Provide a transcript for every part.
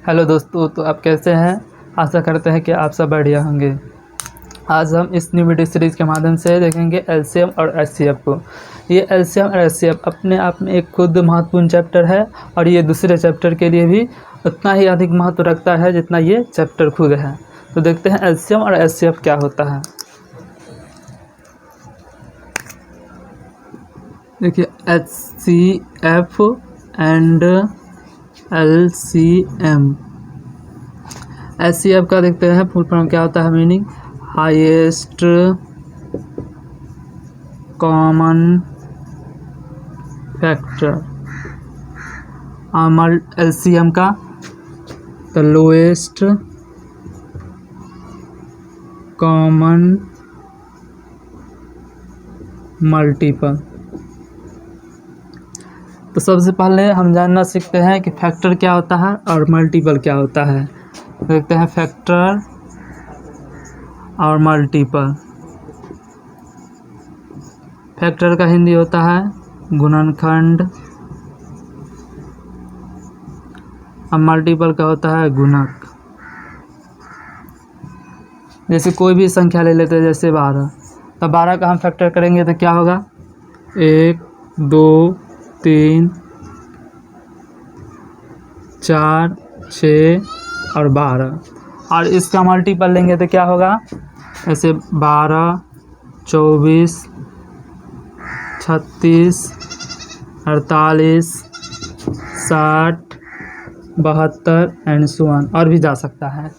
Hello दोस्तों, तो आप कैसे हैं। आशा करते हैं कि आप सब बढ़िया होंगे। आज हम इस न्यू वीडियो सीरीज़ के माध्यम से देखेंगे एलसीएम और एचसीएफ को। ये एलसीएम और एचसीएफ अपने आप में एक खुद महत्वपूर्ण चैप्टर है और ये दूसरे चैप्टर के लिए भी उतना ही अधिक महत्व रखता है जितना ये चैप्टर खुद है। तो देखते हैं एलसीएम और एचसीएफ क्या होता है। देखिए एचसीएफ एंड एलसीएम। एचसीएफ का देखते हैं फुल फॉर्म क्या होता है, meaning highest common factor. LCM का द लोएस्ट कॉमन मल्टीपल। तो सबसे पहले हम जानना सीखते हैं कि फैक्टर क्या होता है और मल्टीपल क्या होता है। देखते हैं फैक्टर और मल्टीपल। फैक्टर का हिंदी होता है गुणनखंड और मल्टीपल का होता है गुणक। जैसे कोई भी संख्या ले लेते हैं, जैसे 12, तो 12 का हम फैक्टर करेंगे तो क्या होगा, 1 2 3 4 6 और 12। और इसका मल्टीपल लेंगे तो क्या होगा, ऐसे 12 24 36 48 60 72 एंड सो ऑन, और भी जा सकता है।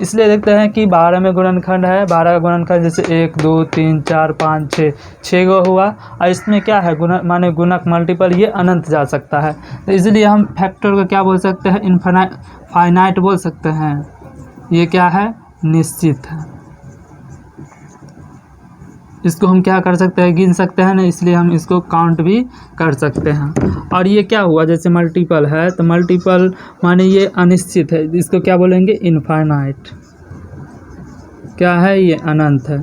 इसलिए देखते हैं कि 12 में गुणनखंड है। 12 का गुणनखंड जैसे 1 2 3 4 5 6 गो हुआ। और इसमें क्या है, माने गुणक मल्टीपल ये अनंत जा सकता है। तो इसलिए हम फैक्टर को क्या बोल सकते हैं, फाइनाइट बोल सकते हैं। ये क्या है, निश्चित है। इसको हम क्या कर सकते हैं, गिन सकते हैं ना, इसलिए हम इसको काउंट भी कर सकते हैं। और ये क्या हुआ, जैसे मल्टीपल है तो मल्टीपल माने ये अनिश्चित है, इसको क्या बोलेंगे, इनफाइनाइट। क्या है, ये अनंत है।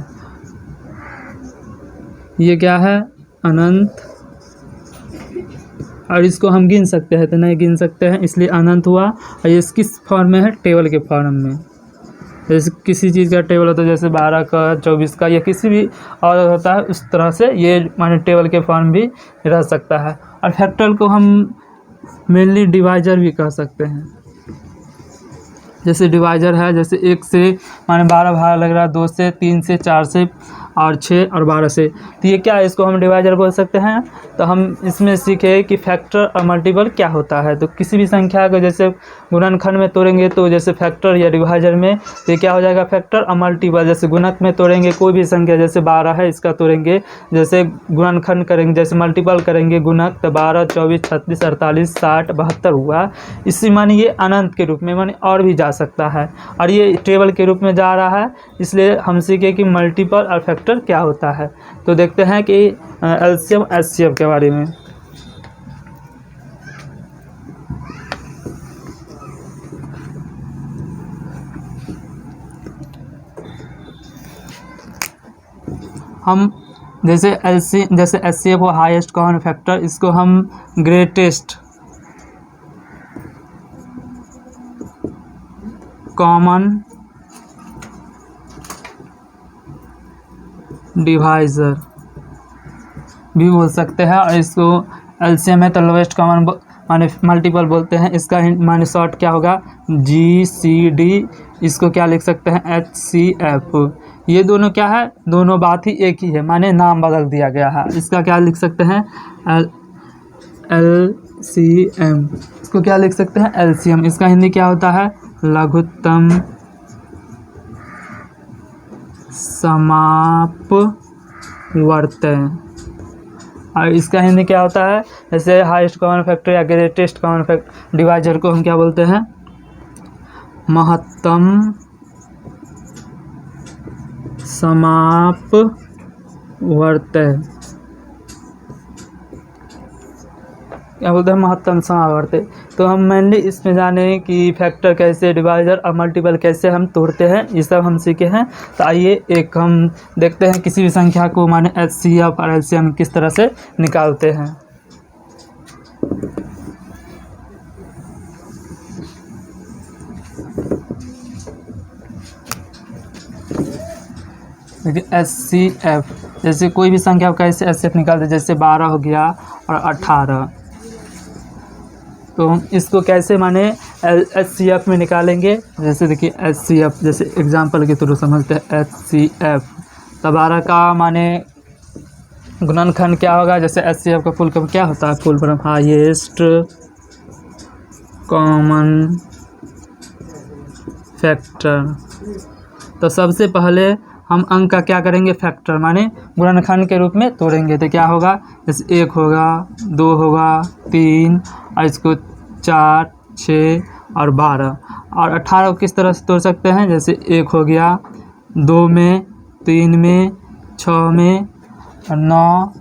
ये क्या है, अनंत। और इसको हम गिन सकते हैं तो नहीं गिन सकते हैं, इसलिए अनंत हुआ। और ये किस फॉर्म में है, टेबल के फॉर्म में। जैसे किसी चीज़ का टेबल होता है, जैसे 12 का 24 का या किसी भी और होता है, उस तरह से ये माने टेबल के फॉर्म भी रह सकता है। और फैक्टर को हम मेनली डिवाइजर भी कह सकते हैं। जैसे डिवाइजर है, जैसे 1 से माने 12 भाग लग रहा है, 2 से 3 से 4 से और 6 और 12 से, तो ये क्या है, इसको हम डिवाइजर बोल सकते हैं। तो हम इसमें सीखे कि फैक्टर और मल्टीपल क्या होता है। तो किसी भी संख्या को जैसे गुणनखंड में तोड़ेंगे तो जैसे फैक्टर या डिवाइजर में, तो ये क्या हो जाएगा, फैक्टर और मल्टीपल। जैसे गुणक में तोड़ेंगे कोई भी संख्या, जैसे 12 है इसका तोड़ेंगे, जैसे गुणनखंड करेंगे, जैसे मल्टीपल करेंगे गुणक, तो 12 24 36 48 60 72 हुआ। इसी माने ये अनंत के रूप में माने और भी जा सकता है, और ये टेबल के रूप में जा रहा है। इसलिए हम सीखे कि मल्टीपल और फैक्टर क्या होता है। तो देखते हैं कि एलसीएम एचसीएफ के बारे में। हम जैसे एचसीएफ हो हाईएस्ट कॉमन फैक्टर, इसको हम ग्रेटेस्ट कॉमन डिवाइजर भी बोल सकते हैं। और इसको एलसीएम है तो लोएस्ट कॉमन माने मल्टीपल बोलते हैं। इसका माने शॉर्ट क्या होगा, जीसीडी। इसको क्या लिख सकते हैं, एचसीएफ। ये दोनों क्या है, दोनों बात ही एक ही है, माने नाम बदल दिया गया है। इसका क्या लिख सकते हैं, एलसीएम। इसको क्या लिख सकते हैं, एलसीएम। इसका हिंदी क्या होता है, लघुत्तम समापवर्त्य। और इसका हिंदी क्या होता है, जैसे हाईएस्ट कॉमन फैक्टर या ग्रेटेस्ट कॉमन फैक्टर डिवाइजर को हम क्या बोलते हैं, महत्तम समापवर्त्य। क्या बोलते हैं, महत्तम समावर्त्य। तो हम मेनली इसमें जाने कि फैक्टर कैसे, डिवाइजर और मल्टीपल कैसे हम तोड़ते हैं, ये सब हम सीखे हैं। तो आइए एक हम देखते हैं किसी भी संख्या को माने एचसीएफ और एलसीएम किस तरह से निकालते हैं। देखिए HCF, जैसे कोई भी संख्या आप कैसे HCF निकालते, जैसे 12 हो गया और 18, तो हम इसको कैसे माने HCF में निकालेंगे। जैसे देखिए HCF, जैसे एग्जांपल के थ्रू समझते हैं HCF। तो 12 का माने गुणनखंड क्या होगा, जैसे HCF का फुल फॉर्म क्या होता है, full form highest common factor. तो सबसे पहले हम अंक का क्या करेंगे, फैक्टर माने गुणनखंड के रूप में तोड़ेंगे। तो क्या होगा, जैसे 1 होगा, 2 होगा, 3 और इसको 4, 6 और 12। और 18 को किस तरह से तोड़ सकते हैं, जैसे 1 हो गया, 2 में, 3 में, 6 में और 9,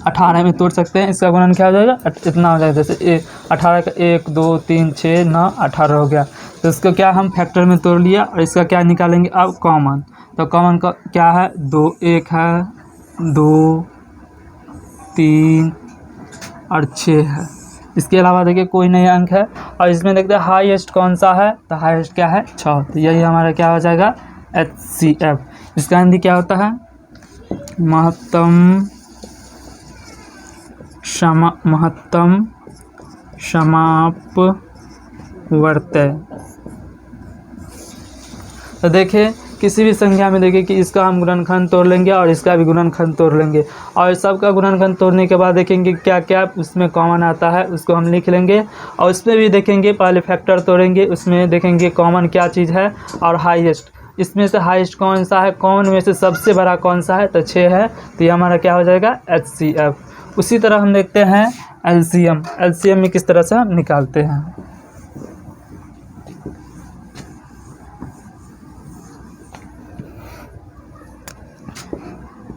18 में तोड़ सकते हैं। इसका गुणन क्या हो जाएगा, इतना हो जाएगा। जैसे 18 का 1, 2, 3, 6, 9, 18 हो गया। तो इसको क्या हम फैक्टर में तोड़ लिया। और इसका क्या निकालेंगे अब, कॉमन। तो कॉमन का क्या है, 2, 1 है, 2, 3 और 6 है। इसके अलावा देखिए कोई नया अंक है। और इसमें देखते हैं हाईएस्ट कौन सा है, तो हाईएस्ट क्या है, 6। तो यही हमारा क्या हो जाएगा, HCF। इसका हिंदी क्या होता है, महत्तम समापवर्त्य। तो देखिए किसी भी संख्या में देखिए कि इसका हम गुणनखंड तोड़ लेंगे और इसका भी गुणनखंड तोड़ लेंगे। और सबका गुणनखंड तोड़ने के बाद देखेंगे क्या क्या उसमें कॉमन आता है, उसको हम लिख लेंगे। और उसमें भी देखेंगे, पहले फैक्टर तोड़ेंगे, उसमें देखेंगे कॉमन क्या चीज़ है और हाईएस्ट। इसमें से हाईएस्ट कौन सा है, कॉमन में से सबसे बड़ा कौन सा है, तो 6 है। तो ये हमारा क्या हो जाएगा, HCF। उसी तरह हम देखते हैं LCM। LCM में किस तरह से हम निकालते हैं।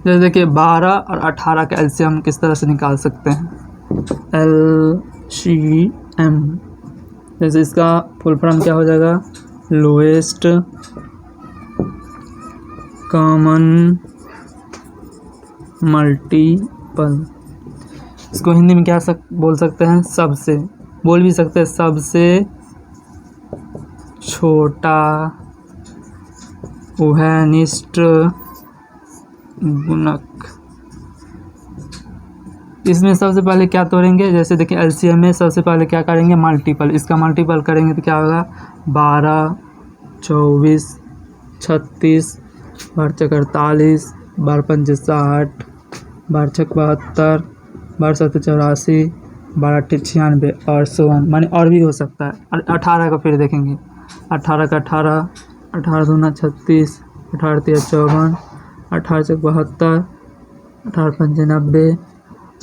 जैसे देखिए 12 और 18 का LCM किस तरह से निकाल सकते हैं, LCM। जैसे इसका फुल फॉर्म क्या हो जाएगा, लोएस्ट कॉमन मल्टीपल। इसको हिंदी में क्या बोल सकते हैं, सबसे, बोल भी सकते हैं सबसे छोटा उभयनिष्ठ गुणक। इसमें सबसे पहले क्या तोड़ेंगे, जैसे देखिए LCM में सबसे पहले क्या करेंगे, मल्टीपल। इसका मल्टीपल करेंगे तो क्या होगा, 12, 24, 36, 12 48, 12 पंचे 60, 12 6 72, 12 7 84, 12 8 96 और 100 माने और भी हो सकता है। और 18 का फिर देखेंगे, 18 का 18, 18 दूना 36, 18 3 54, 18 6 72, 18 पंचे 90,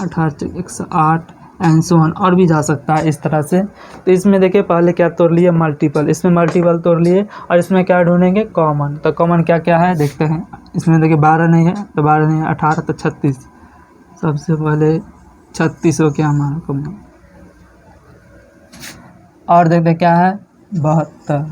18 6 108 एंड सो ऑन, और भी जा सकता है इस तरह से। तो इसमें देखिए पहले क्या तोड़ लिए, मल्टीपल। इसमें मल्टीपल तोड़ लिए और इसमें क्या ढूंढेंगे, कॉमन। तो कॉमन क्या क्या है देखते हैं। इसमें देखिए 12 नहीं है, तो 12 नहीं है, 18 तो 36, सबसे पहले 36 हो गया हमारा कॉमन। और देखते क्या है, 72,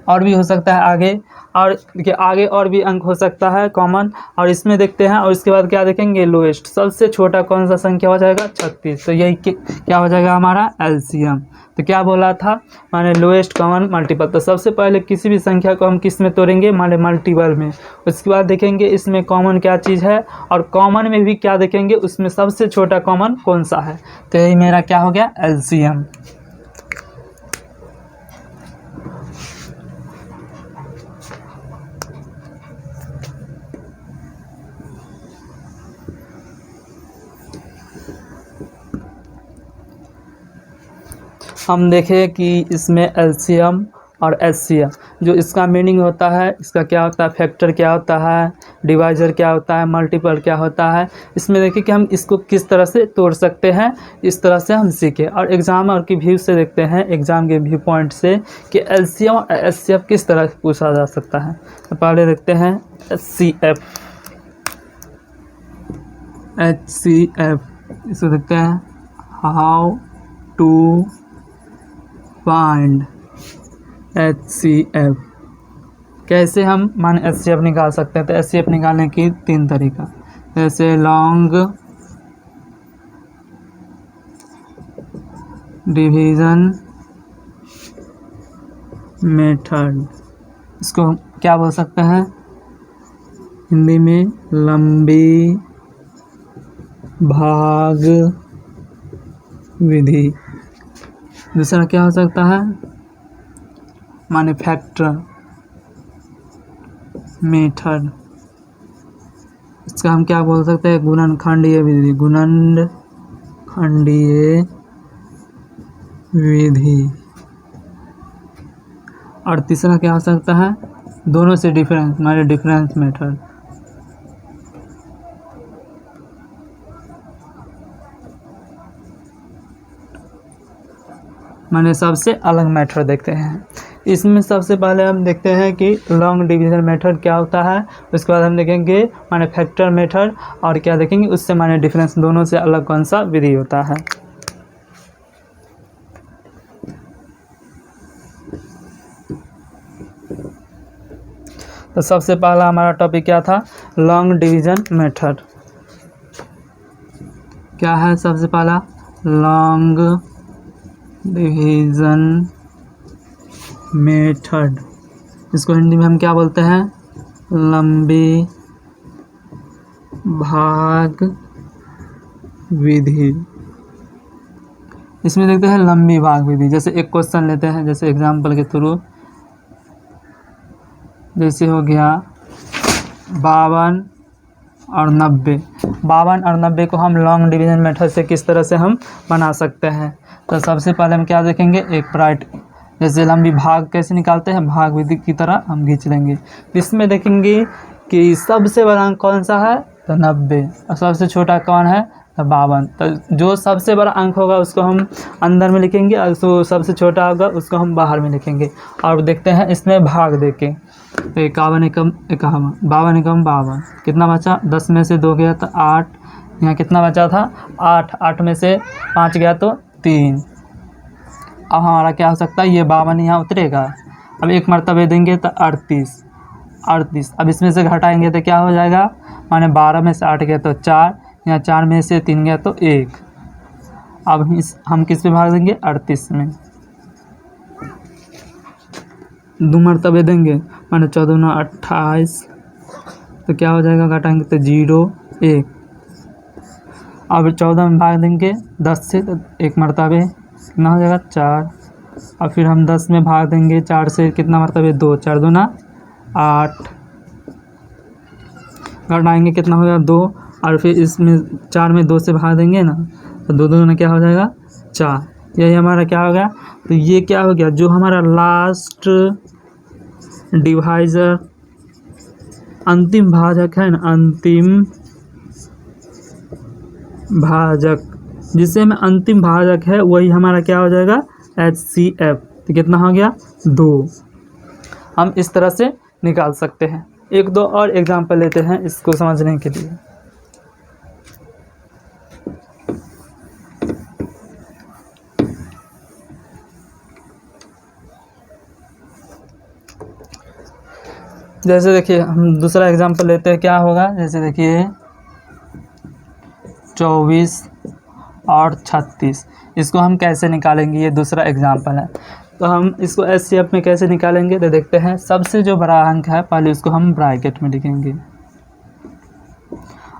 और भी हो सकता है आगे। और देखिए आगे और भी अंक हो सकता है कॉमन। और इसमें देखते हैं, और इसके बाद क्या देखेंगे, लोएस्ट, सबसे छोटा कौन सा संख्या हो जाएगा, 36। तो यही क्या हो जाएगा हमारा LCM। तो क्या बोला था, माने लोएस्ट कॉमन मल्टीपल। तो सबसे पहले किसी भी संख्या को हम किस में तोड़ेंगे, माने मल्टीपल में। उसके बाद देखेंगे इसमें कॉमन क्या चीज़ है, और कॉमन में भी क्या देखेंगे, उसमें सबसे छोटा कॉमन कौन सा है। तो यही मेरा क्या हो गया, LCM। हम देखें कि इसमें LCM और HCF, जो इसका मीनिंग होता है, इसका क्या होता है, फैक्टर क्या होता है, डिवाइज़र क्या होता है, मल्टीपल क्या होता है। इसमें देखिए कि हम इसको किस तरह से तोड़ सकते हैं, इस तरह से हम सीखें। और एग्ज़ाम और की व्यू से देखते हैं, एग्ज़ाम के व्यू पॉइंट से, कि LCM और HCF किस तरह से पूछा जा सकता है। तो पहले देखते हैं HCF। इसको देखते हैं, हाउ टू फाइंड HCF। कैसे हम मान HCF निकाल सकते हैं। तो HCF निकालने की 3 तरीका, जैसे लॉन्ग डिवीज़न मेथड, इसको क्या बोल सकते हैं हिंदी में? लंबी भाग विधि। दूसरा क्या हो सकता है? Manufacture method. इसका हम क्या बोल सकते हैं? गुणनखंडीय विधि। गुणनखंडीय विधि। और तीसरा क्या हो सकता है? दोनों से डिफरेंस, हमारे डिफरेंस मेथड। माने सबसे अलग मेथड देखते हैं। इसमें सबसे पहले हम देखते हैं कि लॉन्ग डिवीजन मेथड क्या होता है। उसके बाद हम देखेंगे मैन्युफैक्चर मेथड, और क्या देखेंगे उससे माने डिफरेंस, दोनों से अलग कौन सा विधि होता है। तो सबसे पहला हमारा टॉपिक क्या था? Long division method. क्या है सबसे पहला? Long division method. इसको हिंदी में हम क्या बोलते हैं? लंबी भाग विधि। इसमें देखते हैं लंबी भाग विधि। जैसे एक क्वेश्चन लेते हैं, जैसे एग्जाम्पल के थ्रू, जैसे हो गया 52 और 90। 52 और 90 को हम लॉन्ग डिवीजन मेथड से किस तरह से हम बना सकते हैं? तो सबसे पहले हम क्या देखेंगे? एक ब्राइट, जैसे लंबी भाग कैसे निकालते हैं, भाग विधि की तरह हम खींच लेंगे। इसमें देखेंगे कि सबसे बड़ा अंक कौन सा है? तो 90। और सबसे छोटा कौन है? तो 52। तो जो सबसे बड़ा अंक होगा उसको हम अंदर में लिखेंगे, और जो सबसे छोटा होगा उसको हम बाहर में लिखेंगे। और देखते हैं इसमें भाग देके, तो 51 एकम 51, 52 एकम 52, कितना बचा? 10 में से 2 गया तो 8। यहाँ कितना बचा था? 8। 8 में से 5 गया तो 3। अब हमारा क्या हो सकता है? ये 52 यहाँ उतरेगा। अब एक मरतबे देंगे तो 38। 38। अब इसमें से घटाएंगे तो क्या हो जाएगा? माने 12 में से 8 गया तो 4, यहाँ 4 में से 3 गया तो 1। अब हम किस पे भाग देंगे? 38 में। 2 मरतबे देंगे, माने 14 9 28, तो क्या हो जाएगा? घटाएंगे तो 0 1। अब 14 में भाग देंगे 10 से, तो एक मरतबे कितना हो जाएगा? 4। और फिर हम 10 में भाग देंगे 4 से, कितना मरतबे? 2। 4 दूना 8। घटाएंगे कितना हो जाएगा? 2। और फिर इसमें 4 में 2 से भाग देंगे ना, तो 2 दूना क्या हो जाएगा? 4। यही हमारा क्या हो गया? तो ये क्या हो गया? जो हमारा लास्ट डिवाइजर अंतिम भाजक है ना, अंतिम भाजक, जिससे में अंतिम भाजक है, वही हमारा क्या हो जाएगा? HCF। तो कितना हो गया? 2। हम इस तरह से निकाल सकते हैं। एक दो और एग्जाम्पल लेते हैं इसको समझने के लिए। जैसे देखिए हम दूसरा एग्जांपल लेते हैं, क्या होगा? जैसे देखिए 24 और 36, इसको हम कैसे निकालेंगे? ये दूसरा एग्जांपल है। तो हम इसको HCF में कैसे निकालेंगे? तो देखते हैं। सबसे जो बड़ा अंक है पहले उसको हम ब्रैकेट में लिखेंगे,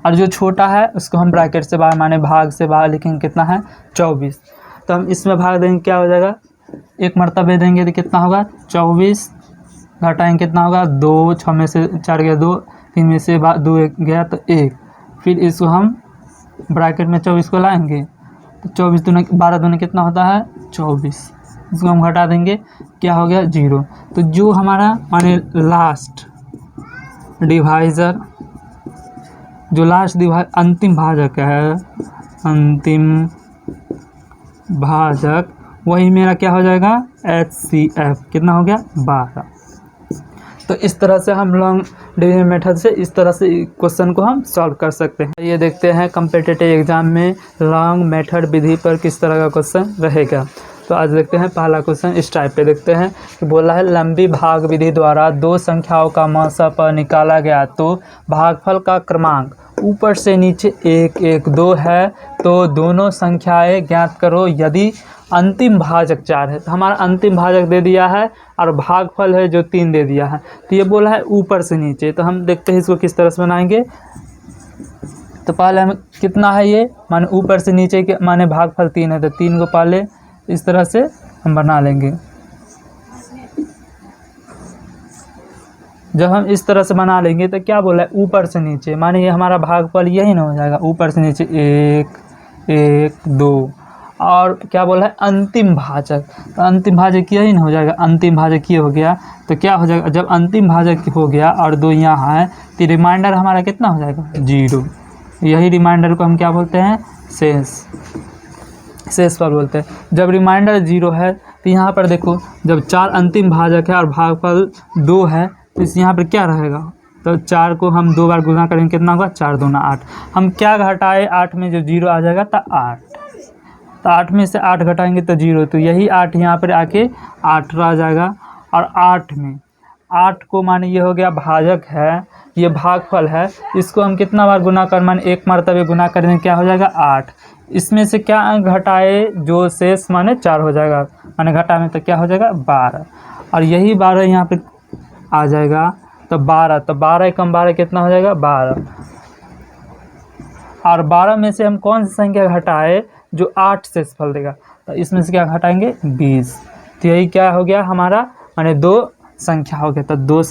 और जो छोटा है उसको हम ब्रैकेट से बाहर, माने भाग से बाहर लिखेंगे। कितना है? 24। तो हम इसमें भाग देंगे, क्या हो जाएगा? एक मरतबे देंगे तो कितना होगा? 24। घटाएंगे कितना होगा? 2। 6 में से 4 गया 2, 3 में से 2 गया तो 1। फिर इसको हम ब्रैकेट में 24 को लाएंगे, तो 24 दूना 12 दूना कितना होता है? 24। इसको हम घटा देंगे, क्या हो गया? 0। तो जो हमारा माने लास्ट डिवाइजर, जो लास्ट अंतिम भाजक है, अंतिम भाजक, वही मेरा क्या हो जाएगा? HCF। कितना हो गया? 12। तो इस तरह से हम लॉन्ग डिवीजन मेथड से इस तरह से क्वेश्चन को हम सॉल्व कर सकते हैं। ये देखते हैं कॉम्पिटिटिव एग्जाम में लॉन्ग मेथड विधि पर किस तरह का क्वेश्चन रहेगा। तो आज देखते हैं पहला क्वेश्चन। इस टाइप पे देखते हैं कि बोला है लंबी भाग विधि द्वारा दो संख्याओं का मौसप निकाला गया तो भागफल का क्रमांक ऊपर से नीचे 1 1 2 है, तो दोनों संख्याएं ज्ञात करो। यदि अंतिम भाजक 4 है, तो हमारा अंतिम भाजक दे दिया है और भागफल है जो 3 दे दिया है। तो ये बोला है ऊपर से नीचे, तो हम देखते हैं इसको किस तरह से बनाएंगे। तो पहले हम कितना है ये, माने ऊपर से नीचे के माने भागफल 3 है, तो 3 को पहले इस तरह से हम बना लेंगे। जब हम इस तरह से बना लेंगे तो क्या बोला है ऊपर से नीचे, माने ये हमारा भागफल यही ना हो जाएगा, ऊपर से नीचे 1 1 2, और क्या बोला है अंतिम भाजक, तो अंतिम भाजक यही ना हो जाएगा, अंतिम भाजक ये हो गया। तो क्या हो जाएगा, जब अंतिम भाजक हो गया और 2 यहाँ है तो रिमाइंडर हमारा कितना हो जाएगा 0। यही रिमाइंडर को हम क्या बोलते हैं, शेष फल बोलते हैं। जब रिमाइंडर 0 है तो यहाँ पर देखो जब 4 अंतिम भाजक है और भागफल 2 है तो इस यहाँ पर क्या रहेगा, तो 4 को हम 2 बार गुना करेंगे, कितना होगा 4 दूना 8। हम क्या घटाए 8 में जो 0 आ जाएगा तो 8, तो 8 में से 8 घटाएंगे तो 0, तो यही 8 यहाँ पर आके 8 आ जाएगा। और 8 में 8 को माने ये हो गया भाजक है, ये भागफल है, इसको हम कितना बार गुना कर माने 1 मरतबे गुना करेंगे, क्या हो जाएगा 8। इसमें से क्या अंक घटाए जो शेष माने 4 हो जाएगा, माने घटा में तो क्या हो जाएगा 12, और यही 12 यहाँ पे आ जाएगा तो 12, तो 12 कम 12 कितना हो जाएगा 12। और 12 में से हम कौन सी संख्या घटाए जो 8 शेषफल देगा, तो इसमें से क्या घटाएंगे 20। तो यही क्या हो गया हमारा, माने 2 संख्या हो गया। तो 2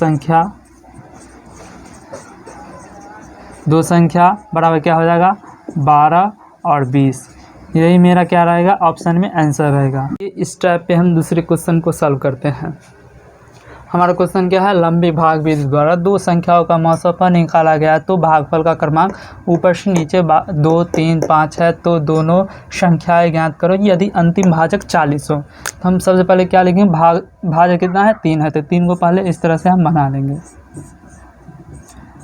संख्या बराबर क्या हो जाएगा 12 और 20। यही मेरा क्या रहेगा ऑप्शन में आंसर रहेगा। इस टाइप पे हम दूसरे क्वेश्चन को सॉल्व करते हैं। हमारा क्वेश्चन क्या है, लंबी भाग विधि द्वारा 2 संख्याओं का मौसफा निकाला गया तो भागफल का क्रमांक ऊपर से नीचे 2 3 5 है, तो दोनों संख्याएं ज्ञात करो यदि अंतिम भाजक 40 हो। तो हम सबसे पहले क्या लिखेंगे, भाजक कितना है 3 है, तो 3 को पहले इस तरह से हम बना लेंगे।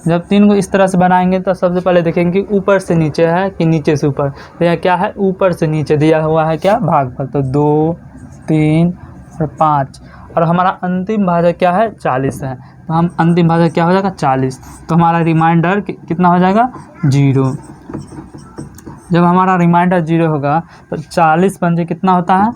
जब 3 को इस तरह से बनाएंगे तो सबसे पहले देखेंगे कि ऊपर से नीचे है कि नीचे से ऊपर, तो यहाँ क्या है ऊपर से नीचे दिया हुआ है क्या भागफल, तो 2 3 और 5, और हमारा अंतिम भाजक क्या है 40 है, तो हम अंतिम भाजक क्या हो जाएगा 40, तो हमारा रिमाइंडर कितना हो जाएगा 0। जब हमारा रिमाइंडर 0 होगा तो 40 पंजे कितना होता है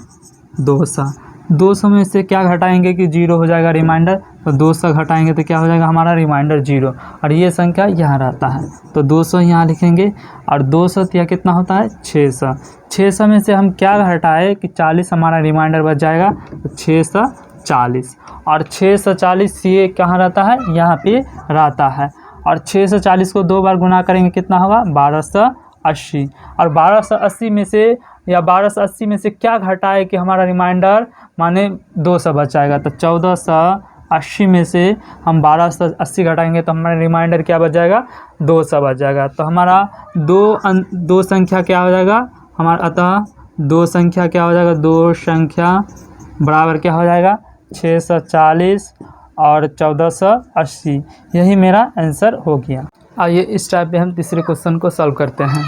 200। 200 में से क्या घटाएंगे कि 0 हो जाएगा रिमाइंडर, तो 200 घटाएंगे तो क्या हो जाएगा हमारा रिमाइंडर 0, और ये संख्या यहाँ रहता है तो 200 यहाँ लिखेंगे, और 200 या कितना होता है 600। 600 में से हम क्या घटाए कि 40 हमारा रिमाइंडर बच जाएगा, तो 640, और 640 ये कहाँ रहता है यहाँ पे रहता है, और 640 को 2 बार गुना करेंगे कितना होगा 1280, और 1280 में से या 1280 में से क्या घटाए कि हमारा रिमाइंडर माने 200 बच जाएगा, तो 1480 में से हम 1280 घटाएंगे तो हमारा रिमाइंडर क्या बच जाएगा 200 बच जाएगा। तो हमारा दो संख्या क्या हो जाएगा हमारा, अतः 2 संख्या क्या हो जाएगा, 2 संख्या बराबर क्या हो जाएगा 640 और 1480, यही मेरा आंसर हो गया। आइए इस टाइप पे हम तीसरे क्वेश्चन को सॉल्व करते हैं।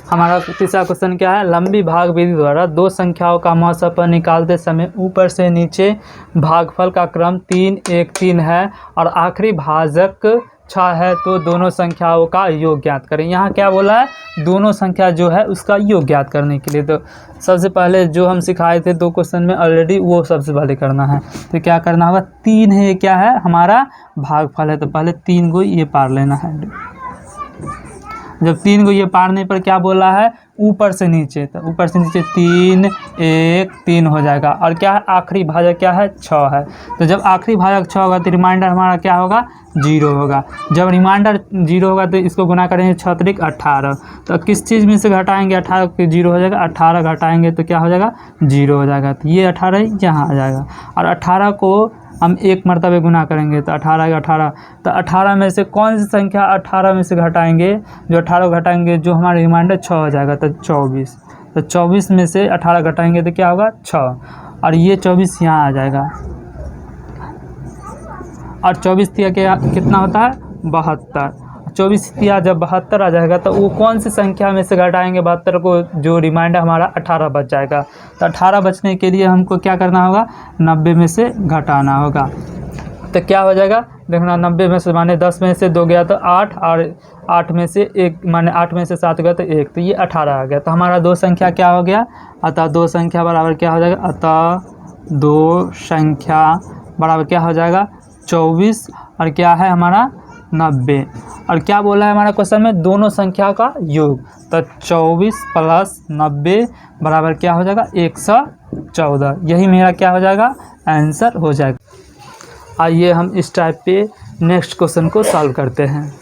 हमारा तीसरा क्वेश्चन क्या है, लंबी भाग विधि द्वारा 2 संख्याओं का मौसफा निकालते समय ऊपर से नीचे भागफल का क्रम 3 1 3 है और आखिरी भाजक 6 है, तो दोनों संख्याओं का योग ज्ञात करें। यहाँ क्या बोला है, दोनों संख्या जो है उसका योग ज्ञात करने के लिए, तो सबसे पहले जो हम सिखाए थे 2 क्वेश्चन में ऑलरेडी वो सबसे पहले करना है। तो क्या करना होगा, 3 है ये क्या है हमारा भागफल है, तो पहले 3 को ये पार लेना है। जब 3 को ये पारने पर क्या बोला है ऊपर से नीचे, तो ऊपर से नीचे 3 1 3 हो जाएगा, और क्या है आखिरी भाजक क्या है 6 है, तो जब आखिरी भाजक 6 होगा तो रिमाइंडर हमारा क्या होगा 0 होगा। जब रिमाइंडर 0 होगा तो इसको गुना करेंगे 6 त्रिक 18, तो किस चीज़ में से घटाएंगे 18 को 0 हो जाएगा, 18 घटाएंगे तो क्या हो जाएगा 0 हो जाएगा, तो ये 18 यहाँ आ जाएगा, और 18 को हम 1 मरतबे गुना करेंगे तो 18 का 18, तो 18 में से कौन सी संख्या 18 में से घटाएंगे, जो 18 घटाएंगे जो हमारा रिमाइंडर 6 हो जाएगा, तो 24, तो 24 में से 18 घटाएंगे तो क्या होगा 6, और ये 24 यहाँ आ जाएगा, और 24 तिया क्या कितना होता है 72, 24 तिया जब 72 आ जाएगा तो वो कौन सी संख्या में से घटाएंगे 72 को, जो रिमाइंडर हमारा 18 बच जाएगा। तो 18 बचने के लिए हमको क्या करना होगा 90 में से घटाना होगा, तो क्या हो जाएगा देखना 90 में से माने 10 में से 2 गया तो 8, और 8 में से 1 माने 8 में से 7 गया तो 1, तो ये 18 आ गया। तो हमारा दो संख्या क्या हो गया, अतः दो संख्या बराबर क्या हो जाएगा, अतः दो संख्या बराबर क्या हो जाएगा 24 और क्या है हमारा 90। और क्या बोला है हमारा क्वेश्चन में, दोनों संख्या का योग। तो 24 प्लस 90 बराबर क्या हो जाएगा 114। यही मेरा क्या हो जाएगा आंसर हो जाएगा। आइए हम इस टाइप पे नेक्स्ट क्वेश्चन को सॉल्व करते हैं।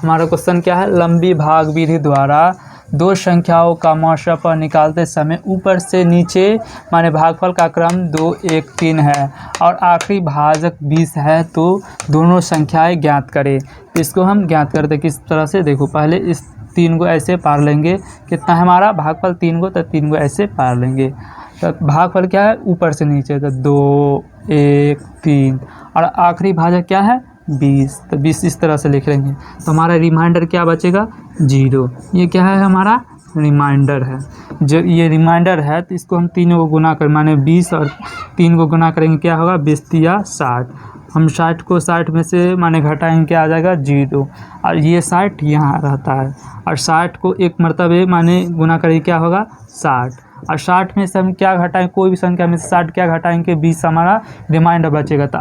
हमारा क्वेश्चन क्या है, लंबी भाग विधि द्वारा दो संख्याओं का मौशा निकालते समय ऊपर से नीचे माने भागफल का क्रम 2 1 3 है और आखिरी भाजक 20 है, तो दोनों संख्याएं ज्ञात करें। इसको हम ज्ञात करते किस तरह से, देखो पहले इस 3 को ऐसे पार लेंगे, कितना है हमारा भागफल 3 को, तो 3 को ऐसे पार लेंगे। तो भागफल क्या है ऊपर से नीचे, तो 2 1 3 और आखिरी भाजक क्या है 20, तो 20 इस तरह से लिख लेंगे। तो हमारा रिमाइंडर क्या बचेगा 0। ये क्या है हमारा रिमाइंडर है। जो ये रिमाइंडर है तो इसको हम तीनों को गुना कर माने 20 और 3 को गुना करेंगे क्या होगा 20 या 60। हम 60 को 60 में से माने घटाएंगे क्या आ जाएगा 0 और ये 60 यहाँ रहता है और 60 को एक मरतबे माने गुना करेंगे क्या होगा 60 और 60 में से हम क्या घटाएं, कोई भी संख्या में से 60 क्या घटाएंगे 20 हमारा रिमाइंडर बचेगा। तो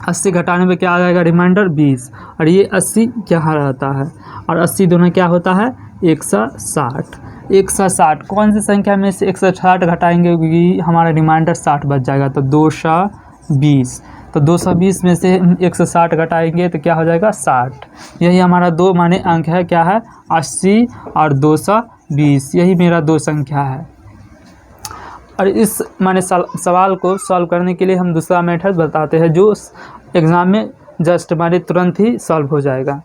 80 घटाने में क्या आ जाएगा रिमाइंडर 20 और ये 80 यहाँ रहता है और 80 दोनों क्या होता है 160। 160 कौन सी संख्या में से 160 घटाएंगे, क्योंकि हमारा रिमाइंडर 60 बच जाएगा। तो 220, तो 220 में से 160 घटाएंगे तो क्या हो जाएगा 60। यही हमारा दो माने अंक है, क्या है 80 और 220, यही मेरा दो संख्या है। और इस माने सवाल को सॉल्व करने के लिए हम दूसरा मेथड बताते हैं जो एग्ज़ाम में जस्ट माने तुरंत ही सॉल्व हो जाएगा।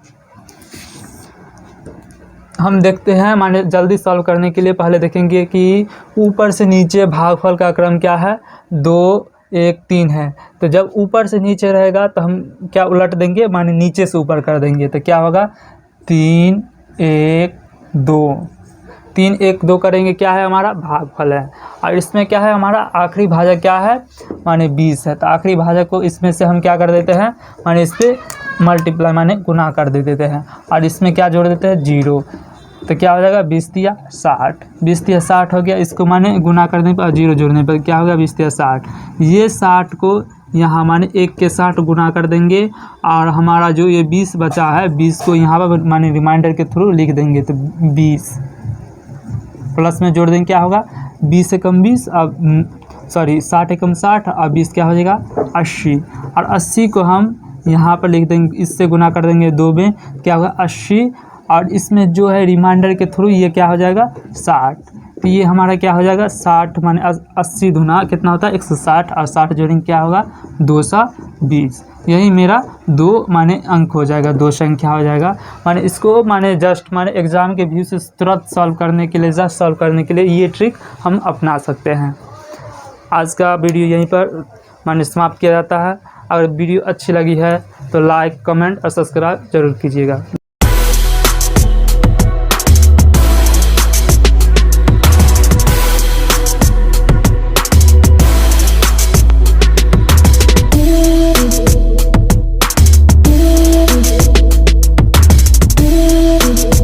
हम देखते हैं माने जल्दी सॉल्व करने के लिए पहले देखेंगे कि ऊपर से नीचे भागफल का क्रम क्या है 2 1 3 है। तो जब ऊपर से नीचे रहेगा तो हम क्या उलट देंगे माने नीचे से ऊपर कर देंगे। तो क्या होगा 3 1 2, 3 1 2 करेंगे क्या है हमारा भागफल है। और इसमें क्या है हमारा आखिरी भाजक क्या है माने 20 है। तो आखिरी भाजक को इसमें से हम क्या कर देते हैं माने इस पर मल्टीप्लाई माने गुना कर देते हैं और इसमें क्या जोड़ देते हैं 0। तो क्या हो जाएगा 20 या 60, 20 या 60 हो गया। इसको माने गुना करने पर 0 जोड़ने पर क्या होगा 20 या 60। ये 60 को यहाँ माने 1 के 60 गुना कर देंगे और हमारा जो ये 20 बचा है 20 को यहाँ पर माने रिमाइंडर के थ्रू लिख देंगे। तो 20 प्लस में जोड़ देंगे क्या होगा 20 एकम 20 अब सॉरी 60 एकम 60 और 20 क्या हो जाएगा 80 और 80 को हम यहाँ पर लिख देंगे, इससे गुना कर देंगे 2 में क्या होगा 80 और इसमें जो है रिमाइंडर के थ्रू ये क्या हो जाएगा 60। तो ये हमारा क्या हो जाएगा 60 माने 80 गुना कितना होता है 160 और 60 जोड़ेंगे क्या होगा 220। यही मेरा दो माने अंक हो जाएगा, दो संख्या हो जाएगा। माने इसको माने जस्ट माने एग्ज़ाम के व्यू से तुरंत सॉल्व करने के लिए जस्ट सॉल्व करने के लिए ये ट्रिक हम अपना सकते हैं। आज का वीडियो यहीं पर माने समाप्त किया जाता है। अगर वीडियो अच्छी लगी है तो लाइक कमेंट और सब्सक्राइब जरूर कीजिएगा।